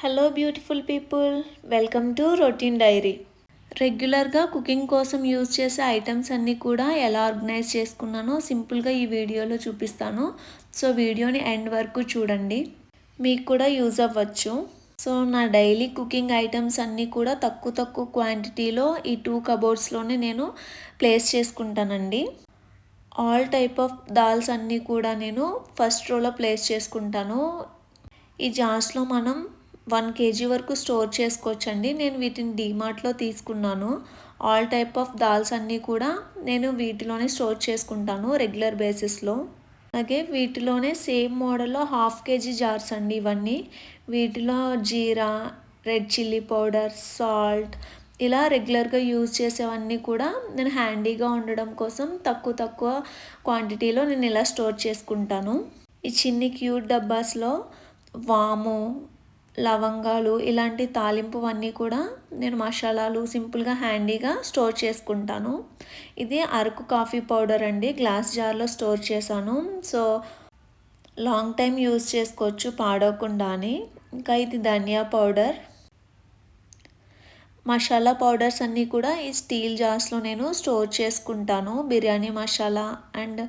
Hello beautiful people, welcome to routine diary. రెగ్యులర్గా cooking కోసం use చేసే ఐటమ్స్ అన్నీ కూడా ఎలా ఆర్గనైజ్ చేసుకున్నానో సింపుల్గా ఈ వీడియోలో చూపిస్తాను. సో వీడియోని ఎండ్ వరకు చూడండి, మీకు కూడా యూజ్ అవ్వచ్చు. సో నా డైలీ కుకింగ్ ఐటమ్స్ అన్నీ కూడా తక్కువ క్వాంటిటీలో ఈ 2 కబోర్డ్స్లోనే నేను ప్లేస్ చేసుకుంటానండి. ఆల్ టైప్ ఆఫ్ దాల్స్ అన్నీ కూడా నేను ఫస్ట్ రోలో ప్లేస్ చేసుకుంటాను. ఈ జార్స్లో మనం 1 kg వరకు స్టోర్ చేసుకోవచ్చండి. నేను వీటిని డీమార్ట్లో తీసుకున్నాను. ఆల్ టైప్ ఆఫ్ దాల్స్ అన్నీ కూడా నేను వీటిలోనే స్టోర్ చేసుకుంటాను రెగ్యులర్ బేసిస్లో. అలాగే వీటిలోనే సేమ్ మోడల్లో 1/2 kg జార్స్ అండి ఇవన్నీ. వీటిలో జీరా, రెడ్ చిల్లీ పౌడర్, సాల్ట్ ఇలా రెగ్యులర్గా యూజ్ చేసేవన్నీ కూడా నేను హ్యాండీగా ఉండడం కోసం తక్కువ క్వాంటిటీలో నేను ఇలా స్టోర్ చేసుకుంటాను. ఈ చిన్ని క్యూట్ డబ్బాస్లో వాము, లవంగాలు ఇలాంటి తాలింపువన్నీ కూడా నేను మసాలాలు సింపుల్గా హ్యాండీగా స్టోర్ చేసుకుంటాను. ఇది అరకు కాఫీ పౌడర్ అండి, గ్లాస్ జార్లో స్టోర్ చేశాను. సో లాంగ్ టైం యూజ్ చేసుకోవచ్చు పాడవకుండా అని. ఇంకా ఇది ధనియా పౌడర్, మసాలా పౌడర్స్ అన్నీ కూడా ఈ స్టీల్ జార్స్లో నేను స్టోర్ చేసుకుంటాను. బిర్యానీ మసాలా అండ్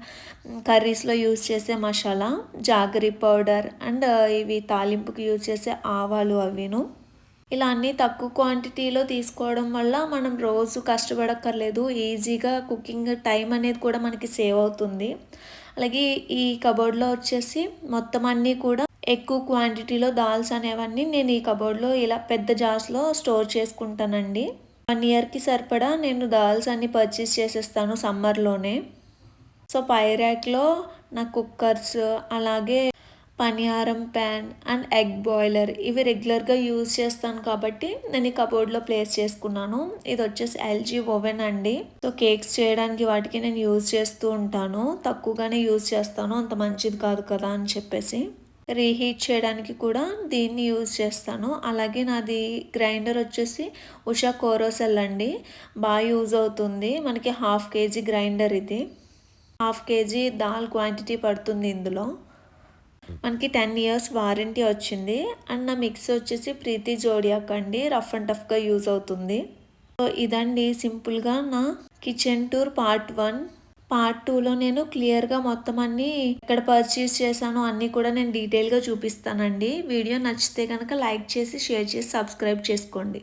కర్రీస్లో యూజ్ చేసే మసాలా, జాగరీ పౌడర్ అండ్ ఇవి తాలింపుకి యూజ్ చేసే ఆవాలు అవిను. ఇలా అన్నీ తక్కువ క్వాంటిటీలో తీసుకోవడం వల్ల మనం రోజు కష్టపడక్కర్లేదు. ఈజీగా కుకింగ్ టైం అనేది కూడా మనకి సేవ్ అవుతుంది. అలాగే ఈ కబోర్డ్లో వచ్చేసి మొత్తం అన్నీ కూడా ఎక్కువ క్వాంటిటీలో దాల్స్ అనేవన్నీ నేను ఈ కబోర్డ్లో ఇలా పెద్ద జార్స్లో స్టోర్ చేసుకుంటానండి. 1 ఇయర్కి సరిపడా నేను దాల్స్ అన్నీ పర్చేస్ చేసేస్తాను సమ్మర్లోనే. సో పై ర్యాక్లో నా కుక్కర్స్, అలాగే పనిహారం ప్యాన్ అండ్ ఎగ్ బాయిలర్ ఇవి రెగ్యులర్గా యూజ్ చేస్తాను కాబట్టి నేను ఈ కబోర్డ్లో ప్లేస్ చేసుకున్నాను. ఇది వచ్చేసి ఎల్జీ ఓవెన్ అండి. సో కేక్స్ చేయడానికి వాటికి నేను యూజ్ చేస్తూ ఉంటాను. తక్కువగానే యూజ్ చేస్తాను, అంత మంచిది కాదు కదా అని చెప్పేసి. రీహీట్ చేయడానికి కూడా దీన్ని యూజ్ చేస్తాను. అలాగే నాది గ్రైండర్ వచ్చేసి ఉషా కోరోసెల్ అండి, బాగా యూజ్ అవుతుంది. మనకి 1/2 kg గ్రైండర్ ఇది. 1/2 kg దాల్ క్వాంటిటీ పడుతుంది ఇందులో. మనకి 10 years వారంటీ వచ్చింది. అండ్ నా మిక్సీ వచ్చేసి ప్రీతి జోడియాక్ అండి, రఫ్ అండ్ టఫ్గా యూజ్ అవుతుంది. సో ఇదండి సింపుల్గా నా కిచెన్ టూర్ పార్ట్ 1. పార్ట్ 2లో నేను క్లియర్గా మొత్తం అన్నీ ఎక్కడ పర్చేస్ చేశానో అన్నీ కూడా నేను డీటెయిల్గా చూపిస్తానండి. వీడియో నచ్చితే కనుక లైక్ చేసి, షేర్ చేసి, సబ్స్క్రైబ్ చేసుకోండి.